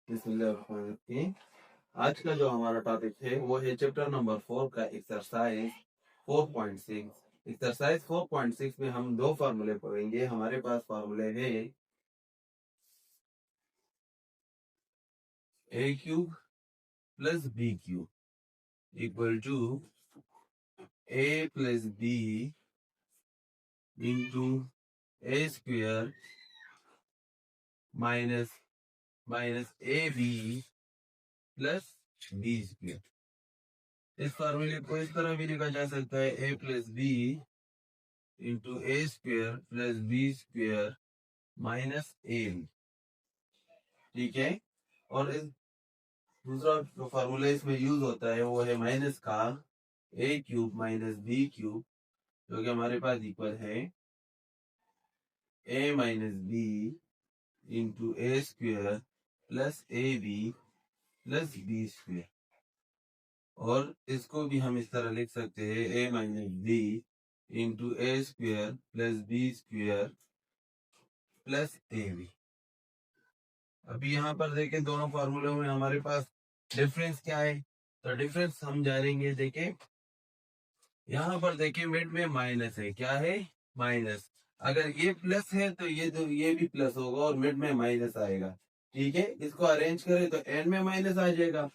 बिस्मिल्लाहिर्रहमानिर्रहीम। आज का जो हमारा टॉपिक है वो है चैप्टर नंबर 4 का एक्सरसाइज 4.6। एक्सरसाइज 4.6 में हम दो फार्मूले पढ़ेंगे। हमारे पास फार्मूले है a cube plus b cube equal to a plus B into A square minus A B plus B square. इस फार्मूले को इस तरह भी लिखा जा सकता है a plus B into A square plus B square minus A B. ठीक है। और इस दूसरा जो फार्मूला इसमें यूज होता है वो है माइनस का a cube minus B cube, जो कि हमारे पास इक्वल है a minus B into A square plus A B plus B square. और इसको भी हम इस तरह लिख सकते हैं a minus B into A square plus B square plus A b. अभी यहाँ पर देखें दोनों फार्मूलों में हमारे पास डिफरेंस क्या है, तो डिफरेंस हम जानेंगे। देखें यहाँ पर देखें मिड में माइनस है, क्या है माइनस। अगर ये प्लस है तो ये भी प्लस होगा और मिड में माइनस आएगा। ठीक है, इसको अरेंज करें तो एंड में माइनस आ जाएगा।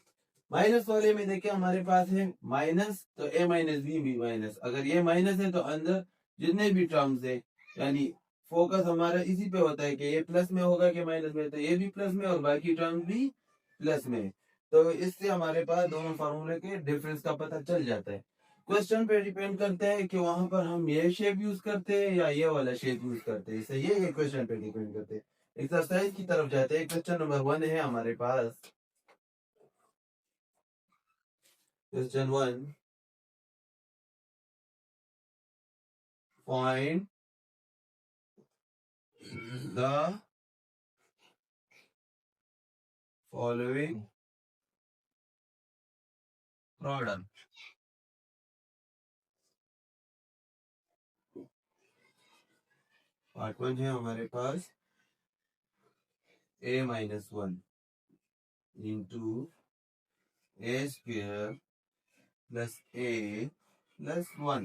माइनस वाले में देखिए हमारे पास है माइनस, तो ए माइनस बी भी माइनस। अगर ये माइनस है तो अंदर जितने भी टर्म्स है, यानी फोकस हमारा इसी पे होता है कि ये प्लस में होगा कि माइनस में, तो ये भी प्लस में और बाकी टर्म्स भी प्लस में। तो इससे हमारे पास दोनों फार्मूले के डिफरेंस का पता चल जाता है। क्वेश्चन पे डिपेंड करता है कि वहां पर हम ये शेप यूज करते हैं या ये वाला शेप यूज करते हैं। इससे ये क्वेश्चन पे डिपेंड करते हैं। एक्सरसाइज की तरफ जाते हैं। क्वेश्चन नंबर 1 है हमारे पास। Question 1, find the following product। Part 1 है हमारे पास a minus 1 into A square plus a plus 1।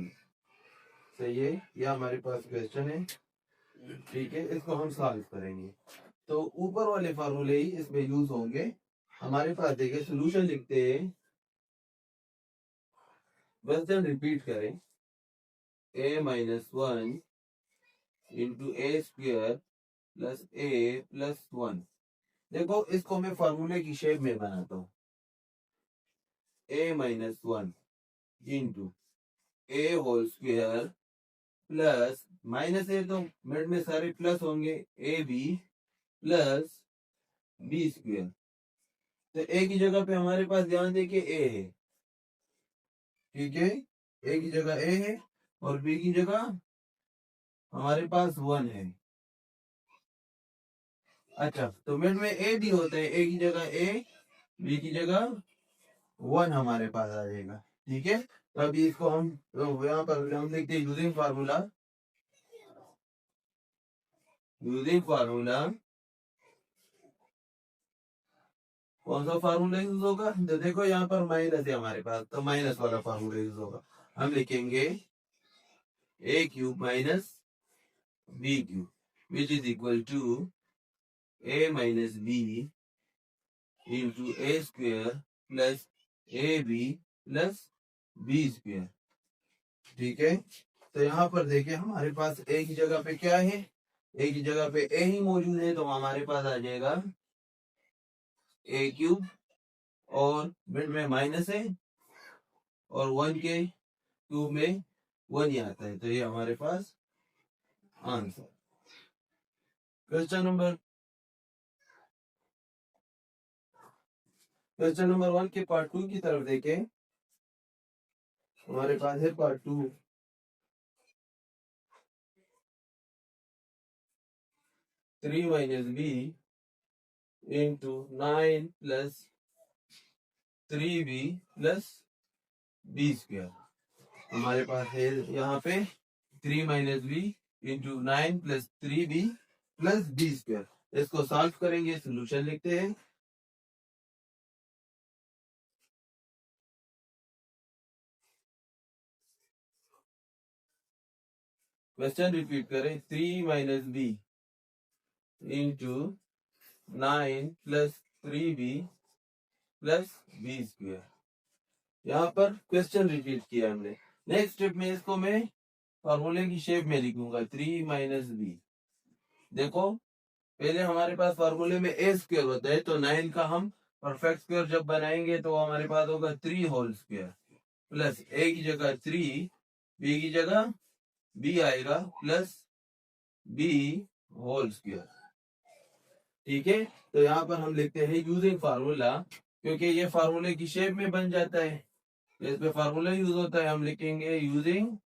सही है, यह हमारे पास क्वेश्चन है। ठीक है, इसको हम सॉल्व करेंगे। तो ऊपर वाले फार्मूले ही इसमें यूज होंगे। हमारे पास देखिए सोल्यूशन लिखते हैं, क्वेश्चन रिपीट करें। a minus 1 into A square plus a plus 1। देखो इसको मैं फार्मूले की शेप में बनाता हूँ। A minus 1 into a whole square plus minus है तो मिड में सारे प्लस होंगे, a B plus B square. तो ए की जगह पे हमारे पास ध्यान दे के ए है। ठीक है, ए की जगह ए है और बी की जगह हमारे पास 1 है। अच्छा, तो मिड में ए भी होता है, ए की जगह ए, बी की जगह 1 हमारे पास आ जाएगा। ठीक है, तो अभी इसको हम यहाँ पर हम लिखते हैं यूजिंग फार्मूला। यूजिंग फार्मूला, कौन सा फार्मूला यूज होगा, तो देखो यहाँ पर माइनस है हमारे पास, तो माइनस वाला फार्मूला यूज होगा। हम लिखेंगे a cube minus B cube which is equal to A minus B into A square plus A B plus B square. ठीक है, तो यहाँ पर देखिए हमारे पास ए की जगह पे क्या है, ए की जगह पे ए ही मौजूद है, तो हमारे पास आ जाएगा ए क्यूब और मिड में माइनस है और 1 के क्यूब में 1 ही आता है, तो ये हमारे पास आंसर। क्वेश्चन नंबर 1 के पार्ट 2 की तरफ देखें। हमारे पास है part 2। 3 minus B into 9 plus 3b plus B square. हमारे पास है यहाँ पे 3 minus B into 9 plus 3b plus B square. इसको सॉल्व करेंगे, सोल्यूशन लिखते हैं। क्वेश्चन रिपीट करें, 3 minus B into 9 plus 3b plus B square. यहाँ पर क्वेश्चन रिपीट किया हमने। नेक्स्ट स्टेप में इसको मैं फॉर्मूले की शेप में लिखूंगा, 3 माइनस बी। देखो पहले हमारे पास फॉर्मूले में ए स्क्वायर होता है, तो 9 का हम परफेक्ट स्क्वायर जब बनाएंगे तो हमारे पास होगा 3 होल स्क्वायर प्लस ए की जगह 3, बी की जगह बी आएगा प्लस बी होल स्क्वायर। ठीक है, तो यहाँ पर हम लिखते हैं यूजिंग फार्मूला, क्योंकि ये फार्मूले की शेप में बन जाता है, इस पे फार्मूला यूज होता है। हम लिखेंगे यूजिंग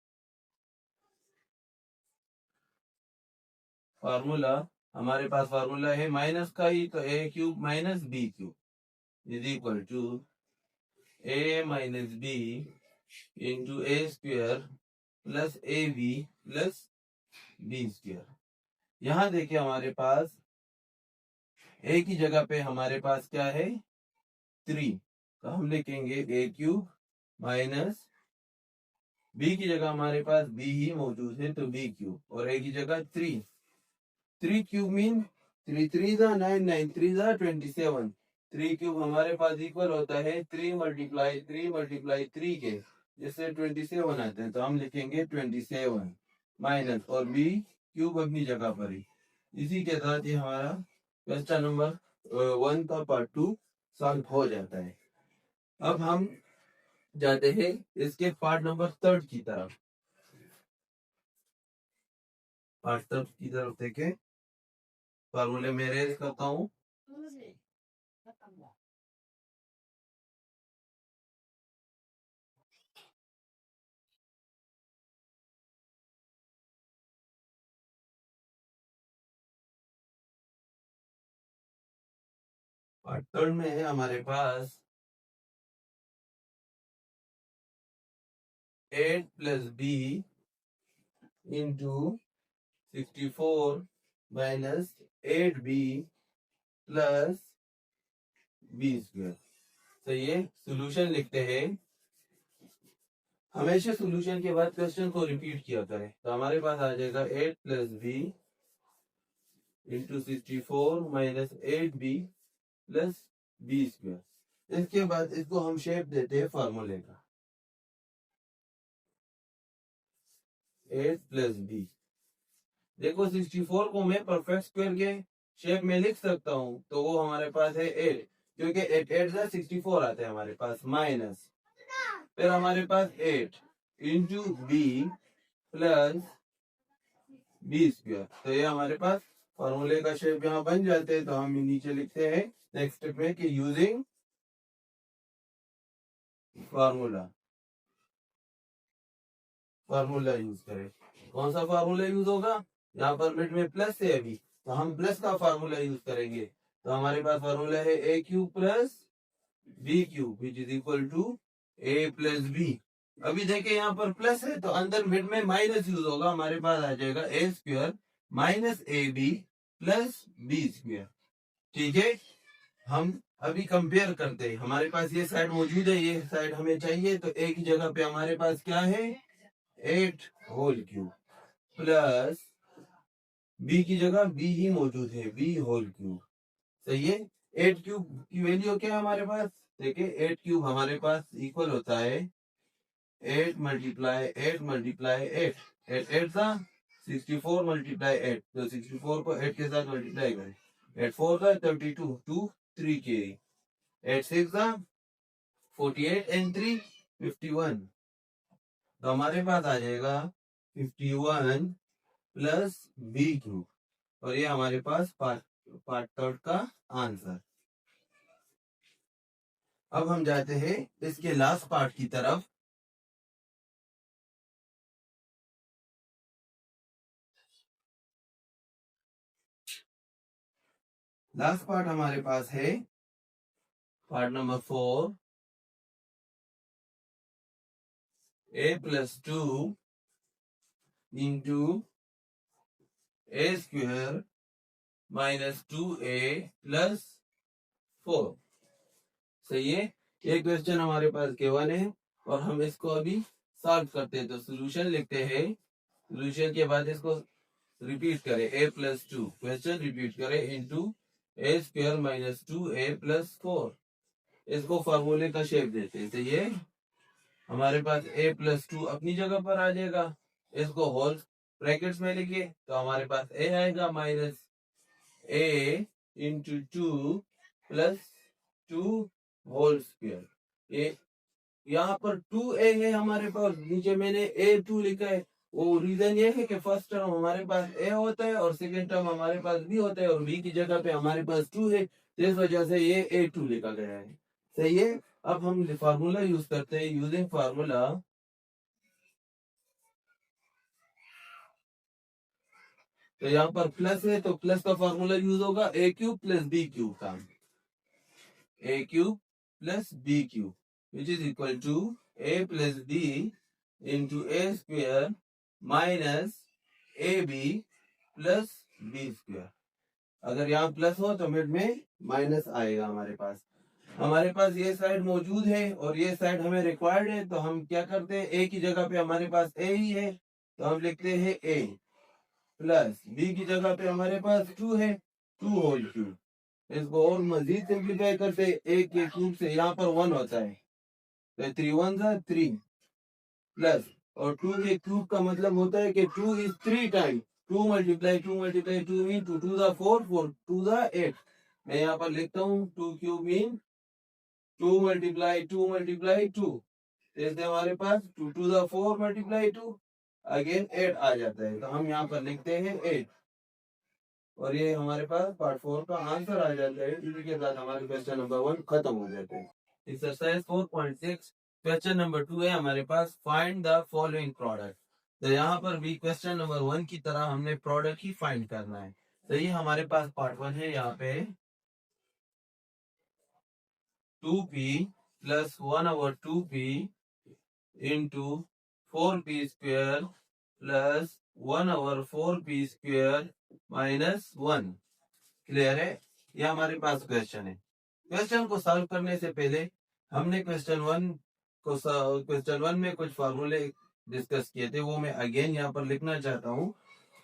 फार्मूला। हमारे पास फार्मूला है माइनस का ही, तो a cube minus B cube is equal to A minus B into a square plus A B plus B square. यहाँ देखिए हमारे पास ए की जगह पे हमारे पास क्या है 3, तो हम लिखेंगे ए क्यूब माइनस बी की जगह हमारे पास बी ही मौजूद है, तो बी क्यूब, और ए की जगह 3। 3 क्यूब मीन 3 3 जा 9, 9 3 जा 27। 3 क्यूब हमारे पास इक्वल होता है 3 मल्टीप्लाई 3 के, जिससे 27 आते हैं, तो हम लिखेंगे 27 माइनस, और बी क्यूब अपनी जगह पर ही। इसी के साथ ही हमारा क्वेश्चन नंबर 1 का पार्ट 2 सॉल्व हो जाता है। अब हम जाते हैं इसके पार्ट नंबर 3 की तरफ। पार्ट 3 की तरफ देखें, फार्मूले में रेज करता हूँ। पार्ट 3 में है हमारे पास 8 plus B into 64 minus 8b plus B square. तो ये सोल्यूशन लिखते हैं। हमेशा सोल्यूशन के बाद क्वेश्चन को रिपीट किया करें, तो हमारे पास आ जाएगा 8 plus B into 64 minus 8b plus B square. इसके बाद इसको हम शेप देते हैं फार्मूले का, 8 प्लस बी। देखो 64 को मैं परफेक्ट स्क्वायर के शेप में लिख सकता हूँ, तो वो हमारे पास है 8, क्योंकि 8 8 से 64 आते हैं हमारे पास, माइनस फिर हमारे पास 8 into B plus B square. तो ये हमारे पास फॉर्मूले का शेप यहाँ बन जाते हैं, तो हम नीचे लिखते हैं नेक्स्ट स्टेप में कि यूजिंग फार्मूला, फार्मूला यूज करें। कौन सा फार्मूला यूज होगा, यहाँ पर मिड में प्लस है अभी, तो हम प्लस का फार्मूला यूज करेंगे। तो हमारे पास फार्मूला है a cube plus b cube which is equal to a plus b. अभी देखिए यहाँ पर प्लस है, तो अंदर मिड में माइनस यूज होगा, हमारे पास आ जाएगा a square minus A B plus B square. ठीक है, हम अभी कंपेयर करते हैं। हमारे पास ये साइड मौजूद है, ये साइड हमें चाहिए, तो ए की जगह पे हमारे पास क्या है 8 होल क्यूब प्लस बी की जगह बी ही मौजूद है, बी होल क्यूब। सही है, 8 क्यूब की वैल्यू क्या है हमारे पास, देखिए 8 क्यूब हमारे पास इक्वल होता है 8 मल्टीप्लाई 8 मल्टीप्लाई 8, 8 8 था 64 मल्टीप्लाई 8, तो 64 को 8 के साथ मल्टीप्लाई करें, 8 4 का 32, 2 3 के 8 6 का 48 एंड 3 51। तो हमारे पास आ जाएगा 51 प्लस बी क्यूब, और ये हमारे पास पार्ट 3 का आंसर। अब हम जाते हैं इसके लास्ट पार्ट की तरफ। लास्ट पार्ट हमारे पास है part number 4, a plus 2 into a square minus 2a plus 4। सही है, ये क्वेश्चन हमारे पास केवल है, और हम इसको अभी सॉल्व करते हैं। तो सोल्यूशन लिखते हैं सोल्यूशन के बाद इसको रिपीट करें a प्लस 2, क्वेश्चन रिपीट करें into a square minus 2a+4। इसको फार्मूले का शेप देते हैं, तो ये हमारे पास a+2 अपनी जगह पर आ जाएगा। इसको होल ब्रैकेट्स में लिखे तो हमारे पास a आएगा minus a into 2 plus 2 whole square. ये यहाँ पर 2a है हमारे पास, नीचे मैंने a2 लिखा है। वो रीजन ये है कि फर्स्ट टर्म हमारे पास a होता है और सेकंड टर्म हमारे पास b होता है, और b की जगह पे हमारे पास 2 है, तो इस वजह से ये a2 लिखा गया है। सही है। अब हम फार्मूला यूज करते हैं। यूजिंग फार्मूला, तो यहाँ पर प्लस है तो प्लस का फार्मूला यूज होगा a cube plus b cube का, a cube plus b cube which is equal to a plus b into A square minus A B plus B square. अगर यहाँ प्लस हो तो mid में minus आएगा। हमारे पास ये साइड मौजूद है और ये साइड हमें रिक्वायर्ड है, तो हम क्या करते हैं, ए की जगह पे हमारे पास ए ही है तो हम लिखते हैं ए प्लस बी की जगह पे हमारे पास 2 है, 2 होल क्यूब। इसको और मजीद सिंप्लीफाई करते हैं, ए के क्यूब से यहाँ पर 1 होता है तो 3 1 3 प्लस, और 2 के क्यूब का मतलब होता है कि 2 is 3 time, 2 multiply 2 multiply 2 mean 2 2 4 4 2 8। मैं यहाँ पर लिखता हूँ 2 क्यूब मीन 2 मल्टीप्लाई 2 मल्टीप्लाई 2, जैसे हमारे पास 2 2 4 मल्टीप्लाई 2 अगेन 8 आ जाता है, तो हम यहाँ पर लिखते हैं 8, और ये हमारे पास पार्ट 4 का आंसर आ जाता है। इसी के साथ हमारे क्वेश्चन नंबर 1 खत्म हो जाते हैं। एक्सरसाइज 4.6 क्वेश्चन नंबर 2 है हमारे पास, फाइंड द फॉलोइंग प्रोडक्ट। तो यहाँ पर भी क्वेश्चन नंबर 1 की तरह हमने प्रोडक्ट ही फाइंड करना है। तो ये हमारे पास पार्ट 1 है, यहाँ पे 2p plus 1/2p into 4p square plus 1/4p square minus 1। Clear है। ये हमारे पास क्वेश्चन है। क्वेश्चन को सॉल्व करने से पहले हमने क्वेश्चन वन में कुछ फार्मूले डिस्कस किए थे, वो मैं अगेन यहाँ पर लिखना चाहता हूँ।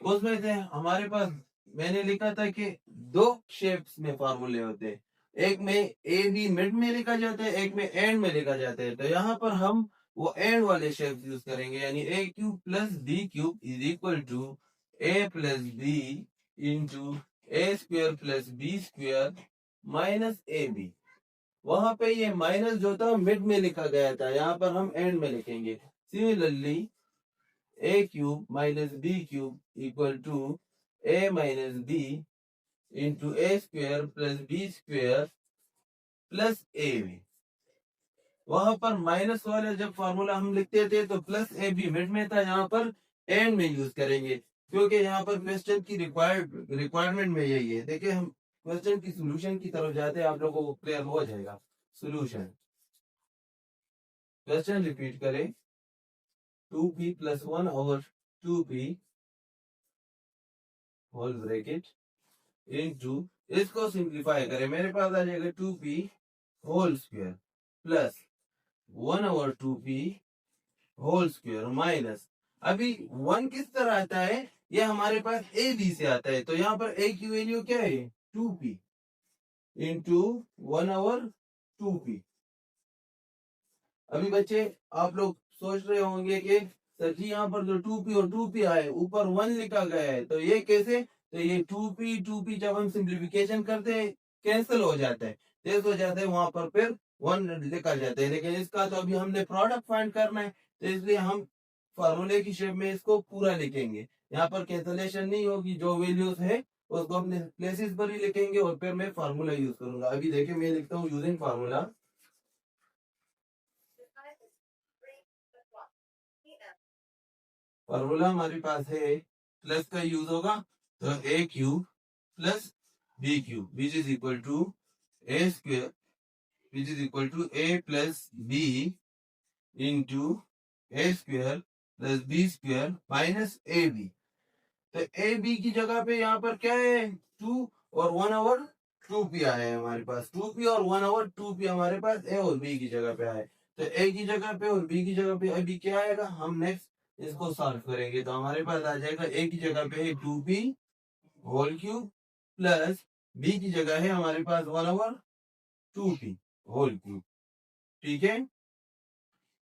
उसमें से हमारे पास मैंने लिखा था कि 2 शेप्स में फार्मूले होते हैं, एक में ए बी मिड में लिखा जाता है, एक में एंड में लिखा जाता है। तो यहाँ पर हम वो एंड वाले शेप्स यूज करेंगे, यानी a cube plus b cube is equal to a plus B into A square plus B square minus A B. वहां पे ये माइनस जो था मिड में लिखा गया था, यहाँ पर हम एंड में लिखेंगे। Similarly A cube minus B cube equal to A minus B into A square plus B square plus A B. वहां पर माइनस वाले जब फॉर्मूला हम लिखते थे तो प्लस ए बी मिड में था, यहाँ पर एंड में यूज करेंगे, क्योंकि यहाँ पर क्वेश्चन की रिक्वायरमेंट में यही है। देखिए हम क्वेश्चन की सोल्यूशन की तरफ जाते हैं, आप लोगों को क्लियर हो जाएगा। सोल्यूशन, क्वेश्चन रिपीट करें, 2p plus 1/2p whole bracket into, इसको सिंप्लीफाई करें, मेरे पास आ जाएगा 2p whole square plus 1/2p whole square minus, अभी 1 किस तरह आता है, ये हमारे पास ए बी से आता है, तो यहाँ पर a की वैल्यू क्या है 2p इंटू 1/2p। अभी बच्चे आप लोग सोच रहे होंगे कि सर जी यहाँ पर जो 2p और 2p आए ऊपर 1 लिखा गया है, तो ये कैसे, तो ये 2p जब हम सिंप्लीफिकेशन करते हैं कैंसिल हो जाता है, तेज हो जाता है, वहां पर फिर 1 लिखा जाता है। लेकिन इसका तो अभी हमने प्रोडक्ट फाइंड करना है, तो इसलिए हम फार्मूले की शेप में इसको पूरा लिखेंगे। यहाँ पर कैंसिलेशन नहीं होगी, जो वैल्यूज है उसको अपने प्लेसेस पर ही लिखेंगे और फिर मैं फार्मूला यूज करूंगा। अभी देखिए मैं लिखता हूँ यूजिंग फार्मूला। फार्मूला हमारे पास है, प्लस का यूज होगा तो a cube plus b cube which is equal to a square which is equal to a plus B into A square plus B square minus A b. तो a B की जगह पे यहाँ पर क्या है 2 और 1/2p आया है हमारे पास, 2p और 1/2p हमारे पास ए और बी की जगह पे आए, तो ए की जगह पे और बी की जगह पे अभी क्या आएगा, हम नेक्स्ट इसको सॉल्व करेंगे तो हमारे पास आ जाएगा ए की जगह पे है 2p whole cube plus B की जगह है हमारे पास 1/2p होल क्यूब। ठीक है,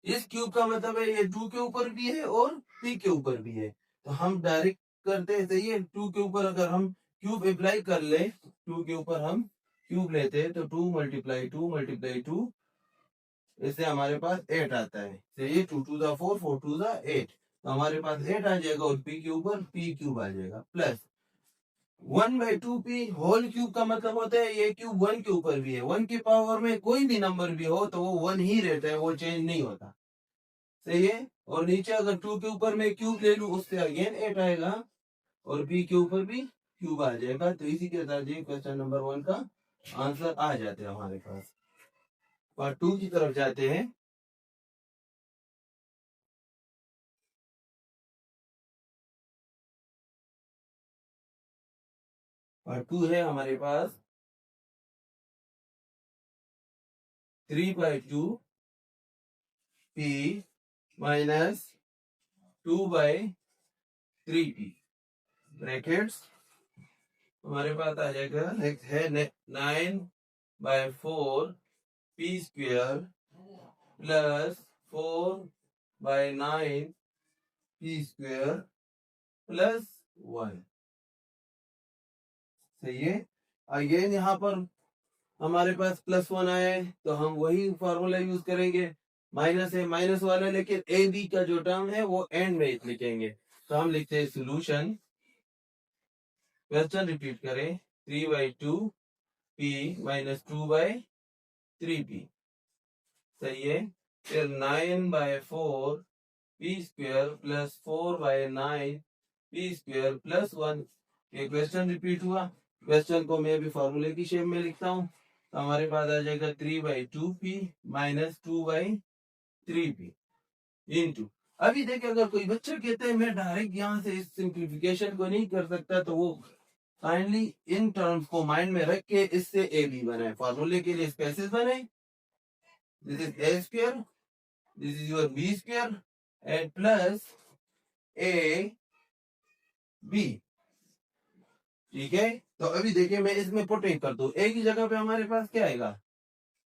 इस क्यूब का मतलब है ये 2 के ऊपर भी है और p के ऊपर भी है, तो हम डायरेक्ट करते हैं। सही है, 2 के ऊपर अगर हम क्यूब अप्लाई कर ले, 2 के ऊपर हम क्यूब लेते हैं तो 2 × 2 × 2, इससे हमारे पास 8 आता है। सही है, 2 × 2 = 4, 4 × 2 = 8, तो हमारे पास 8 आ जाएगा और p के ऊपर p क्यूब आ जाएगा प्लस 1/2p होल क्यूब का मतलब होता है ये क्यूब 1 के ऊपर भी है। 1 की पावर में कोई भी नंबर भी हो तो वो 1 ही रहता है, वो चेंज नहीं होता। सही है, और नीचे अगर 2 के ऊपर मैं क्यूब ले लूं उससे अगेन 8 आएगा और p के ऊपर भी क्यूब आ जाएगा। तो इसी के साथ ये क्वेश्चन नंबर 1 का आंसर आ जाते हैं हमारे पास। पार्ट 2 की तरफ जाते हैं। पार्ट 2 है हमारे पास 3/2p माइनस 2/3p ब्रैकेट्स हमारे पास आ जाएगा। नेक्स्ट है 9/4p² प्लस 4/9p² प्लस 1। सही है, अगेन यहाँ पर हमारे पास +1 आया है तो हम वही फॉर्मूला यूज करेंगे। माइनस है माइनस वाला, लेकिन ए बी का जो टर्म है वो एंड में लिखेंगे। तो हम लिखते हैं सोल्यूशन, क्वेश्चन रिपीट करें, 3/2p माइनस 2/3p। सही है, फिर 9/4p² प्लस 4/9p² प्लस 1। ये क्वेश्चन रिपीट हुआ। क्वेश्चन को मैं भी फॉर्मूले की शेप में लिखता हूँ, तो हमारे पास आ जाएगा 3/2p माइनस 2/3p इंटू। अभी देखिए, अगर कोई बच्चा कहता है मैं डायरेक्ट यहाँ से इस सिंप्लीफिकेशन को नहीं कर सकता, तो वो काइंडली इन टर्म्स को माइंड में रख के इससे ए बी बनाए, फॉर्मूले के लिए स्पेसेस बनाए। This is a², this is your b² and plus a b। ठीक है, तो अभी देखिए मैं इसमें पुटिंग कर दूं, ए की जगह पे हमारे पास क्या आएगा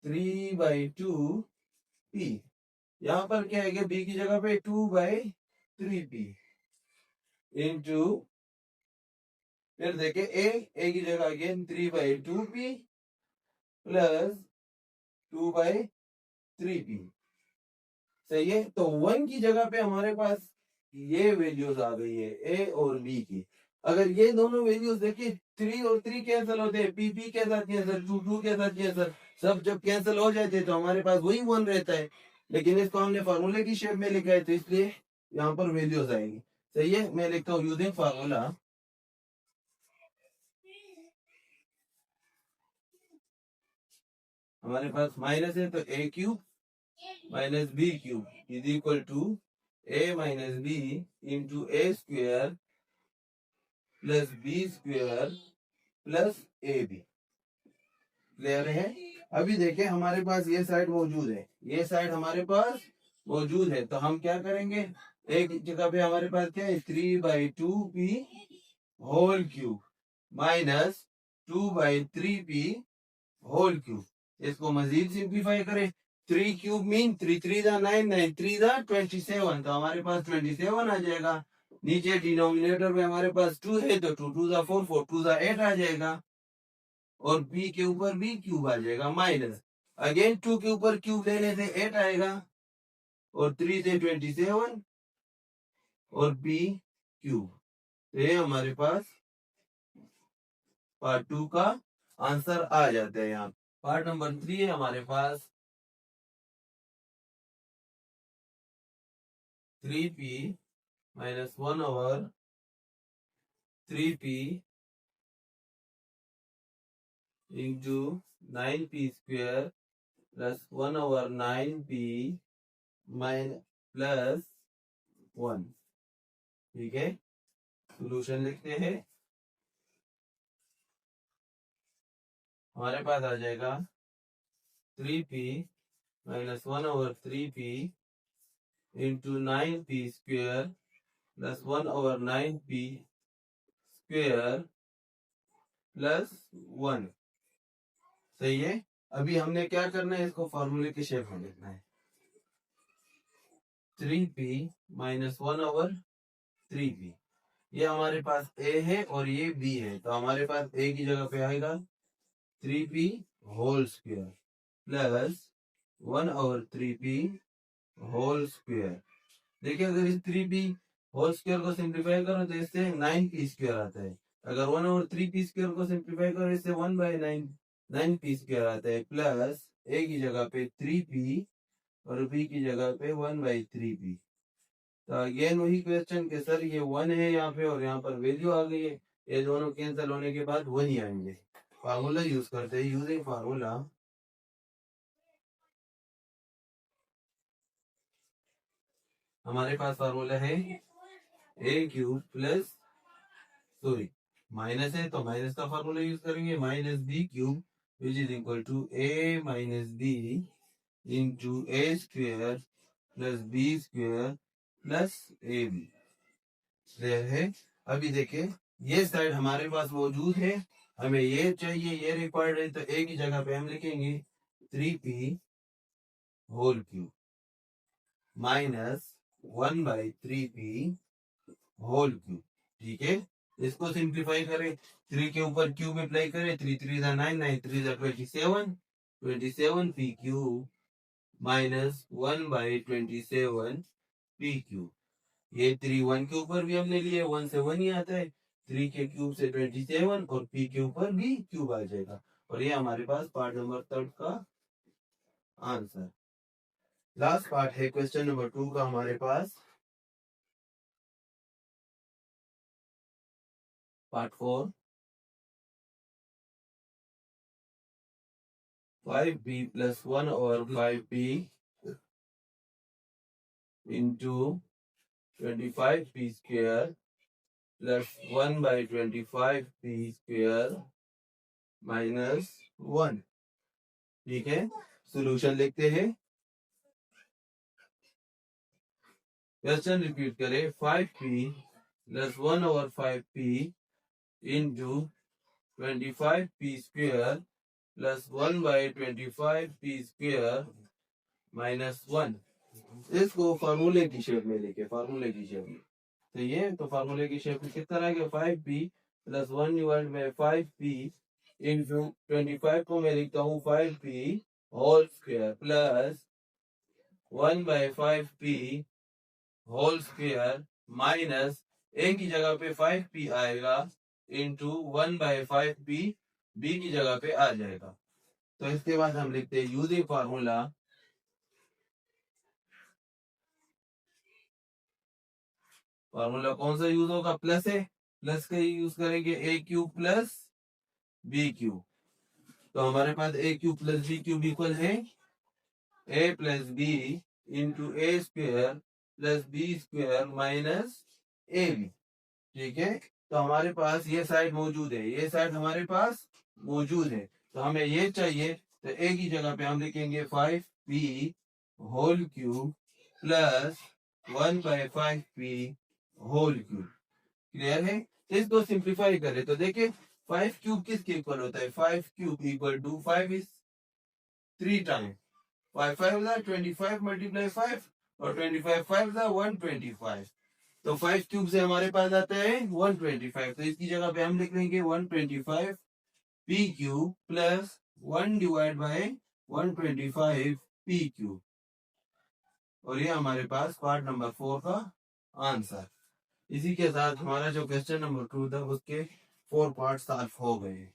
3/2p, यहाँ पर क्या आएगा बी की जगह पे 2/3p इंटू, फिर देखिए ए की जगह अगेन 3/2p प्लस 2/3p। सही है, तो 1 की जगह पे हमारे पास ये वैल्यूज आ गई है ए और बी की। अगर ये दोनों वैल्यूज देखिए 3 और 3 कैंसिल होते हैं, पी पी के साथ कैंसिल, 2 2 के साथ कैंसिल, सब जब कैंसिल हो जाते हैं तो हमारे पास वही 1 रहता है। लेकिन इसको हमने फॉर्मूले की शेप में लिखा है तो इसलिए यहाँ पर वैल्यूज आएगी। सही है, मैं लिखता हूँ यूजिंग फार्मूला, हमारे पास माइनस है तो a³ minus b³ is equal to a minus b into a² plus b² plus ab। Clear है, अभी देखें हमारे पास ये साइड मौजूद है, ये साइड हमारे पास मौजूद है, तो हम क्या करेंगे, एक जगह पे हमारे पास क्या है 3/2p whole cube minus 2/3p whole cube. इसको मजीद सिंप्लीफाई करें, 3 क्यूब मीन 3 3 9, 9 3 27, तो हमारे पास 27 आ जाएगा। नीचे डिनोमिनेटर में हमारे पास 2 है तो 2 2 4, 4 2 8 आ जाएगा और b के ऊपर b क्यूब आ जाएगा माइनस अगेन 2 के ऊपर क्यूब लेने से 8 आएगा और 3 से 27 और b क्यूब। तो ये हमारे पास पार्ट 2 का आंसर आ जाता है। यहाँ पार्ट नंबर 3 है हमारे पास 3p minus 1/3p into 9p² plus 1/9p plus 1। ठीक है, सोल्यूशन लिखते हैं, हमारे पास आ जाएगा 3p minus 1/3p into 9p square plus 1/9p square plus 1। सही है। अभी हमने क्या करना है, इसको फॉर्मूले के शेप में लिखना है। 3p माइनस 1/3p, ये हमारे पास a है और ये b है, तो हमारे पास a की जगह पे आएगा 3p whole square plus 1/3p whole square. देखिए अगर इस 3p होल स्क्वायर को सिंप्लीफाई करो तो इससे 9p स्क्वायर आता है। अगर 1/3p स्क्वायर को सिंप्लीफाई करो इससे 1/9 9p स्क्वायर आता है, प्लस a की जगह पे 3p और b की जगह पे 1/3p। तो अगेन वही क्वेश्चन के सर ये 1 है यहाँ पे और यहाँ पर वैल्यू आ गई है, ये दोनों कैंसिल होने के बाद 1 ही आएंगे। फार्मूला यूज करते हैं, यूजिंग फार्मूला हमारे पास फार्मूला है a cube plus sorry minus है तो माइनस का फार्मूला यूज करेंगे, minus B cube which is equal to a minus B into a square plus B square plus A B. Clear है। अभी देखिए ये साइड हमारे पास मौजूद है, हमें ये चाहिए, ये रिक्वायर्ड है, तो a की जगह पे हम लिखेंगे 3p whole cube minus 1/3p whole cube. ठीक है, इसको सिंप्लीफाई करें, 3 के ऊपर क्यूब अप्लाई करें, 3 3 9 9 3 27 27p cube minus 1/27p cube. ये 3 1 के ऊपर भी हमने लिए, 1 से 1 ही आता है, 3 के क्यूब से 27 और p के ऊपर भी क्यूब आ जाएगा। और ये हमारे पास पार्ट नंबर 3 का आंसर। लास्ट पार्ट है क्वेश्चन नंबर 2 का हमारे पास, part 4। 5p plus 1/5p into 25p square plus 1/25p square minus 1। ठीक है, सोल्यूशन लिखते हैं। क्वेश्चन रिपीट करें, 5p plus 1/5p into 25p square plus 1/25p square minus 1। इसको फार्मूले की शेप में लिखे, फार्मूले की शेप में। तो ये तो फार्मूले की शेप में किस तरह के, 5p प्लस 1/5p इंटू 25 को मैं लिखता हूँ 5p whole square plus 1/5p whole square minus a की जगह पे 5p आएगा इंटू 1/5p b की जगह पे आ जाएगा। तो इसके बाद हम लिखते हैं यूजिंग फार्मूला, फार्मूला कौन सा यूज होगा, प्लस है, प्लस का यूज करेंगे, a cube plus b cube. तो हमारे पास a cube plus b cube equal है a plus b into A square plus B square minus A B. ठीक है, तो हमारे पास ये साइड मौजूद है, ये साइड हमारे पास मौजूद है, तो हमें ये चाहिए, तो a की जगह पे हम लिखेंगे 5p whole cube plus 1/5p whole cube. Clear है। इसको सिंप्लीफाई करें तो देखिए 5 क्यूब किसके इक्वल होता है, 5 cube equal to 5 is 3 time 5 5 25 multiply 5 और 25 5 125। तो 5 क्यूब से हमारे पास आता है 125, तो इसकी जगह पे हम लिख लेंगे 125 p cube plus 1 divide by 125 p cube. और ये हमारे पास पार्ट नंबर 4 का आंसर। इसी के साथ हमारा जो क्वेश्चन नंबर 2 था उसके 4 पार्ट सॉल्व हो गए।